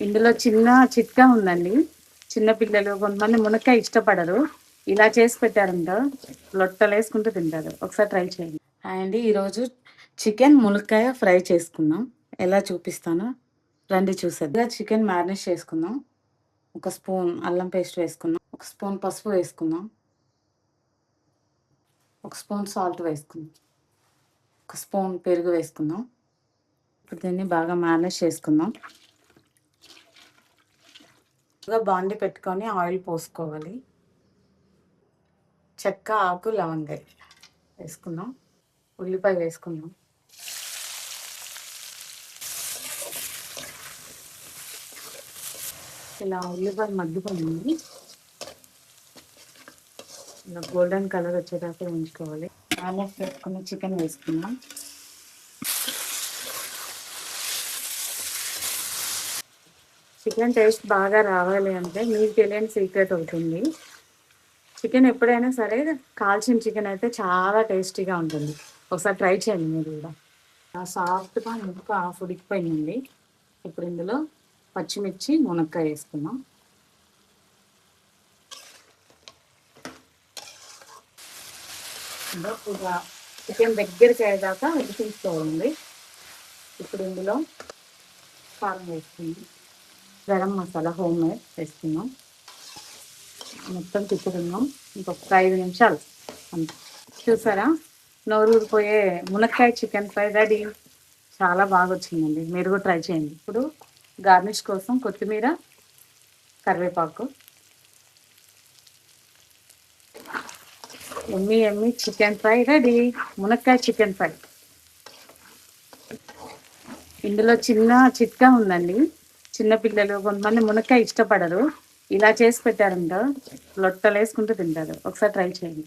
ఇందులో చిన్న చిట్కా ఉందండి. చిన్న పిల్లలు కొంతమంది మునక్కాయ ఇష్టపడరు. ఇలా చేసి పెట్టారంట లొట్టలేసుకుంటూ తింటారు. ఒకసారి ట్రై చేయండి. అండి ఈరోజు చికెన్ మునక్కాయ ఫ్రై చేసుకుందాం. ఎలా చూపిస్తానో రండి చూసేద్దాం. చికెన్ మ్యారినేట్ చేసుకుందాం. ఒక స్పూన్ అల్లం పేస్ట్ వేసుకుందాం. ఒక స్పూన్ పసుపు వేసుకుందాం. ఒక స్పూన్ సాల్ట్ వేసుకుందాం. ఒక స్పూన్ పెరుగు వేసుకుందాం. ఇప్పుడు దీన్ని బాగా మ్యారినేట్ చేసుకుందాం. బాండి పెట్టుకొని ఆయిల్ పోసుకోవాలి. చెక్క, ఆకు, లవంగాయ వేసుకుందాం. ఉల్లిపాయ వేసుకుందాం. ఇలా ఉల్లిపాయ మగ్గిపోయింది. ఇలా గోల్డెన్ కలర్ వచ్చేదాకా ఉంచుకోవాలి. మ్యారినేట్ చేసుకుని చికెన్ వేసుకుందాం. చికెన్ టేస్ట్ బాగా రావాలి అంటే మీకు తెలియని సీక్రెట్ అవుతుంది. చికెన్ ఎప్పుడైనా సరే కాల్చిన చికెన్ అయితే చాలా టేస్టీగా ఉంటుంది. ఒకసారి ట్రై చేయండి మీరు కూడా. సాఫ్ట్గా ముక్క ఉడికిపోయింది. ఇప్పుడు ఇందులో పచ్చిమిర్చి, మునక్కాయ వేసుకుందాం. ఇలా చికెన్ దగ్గరికి అయ్యేదాకా తీసుకోవాలి. ఇప్పుడు ఇందులో కారం వేసుకుందాం. గరం మసాలా హోమ్ మేడ్ వేసుకుందాం. మొత్తం తిప్పుకుందాం. ఇంకొక 5 నిమిషాలు అంతే. చూసారా, నోరూరిపోయే మునక్కాయ చికెన్ ఫ్రై రెడీ. చాలా బాగా వచ్చిందండి. మీరు కూడా ట్రై చేయండి. ఇప్పుడు గార్నిష్ కోసం కొత్తిమీర, కరివేపాకు. ఎమ్మి ఎమ్మి చికెన్ ఫ్రై రెడీ. మునక్కాయ చికెన్ ఫ్రై. ఇందులో చిన్న చిట్కా ఉందండి. చిన్న పిల్లలు కొంతమంది మునక్కాయ ఇష్టపడరు. ఇలా చేసి పెట్టారంట లొట్టలేసుకుంటూ తింటారు. ఒకసారి ట్రై చేయండి.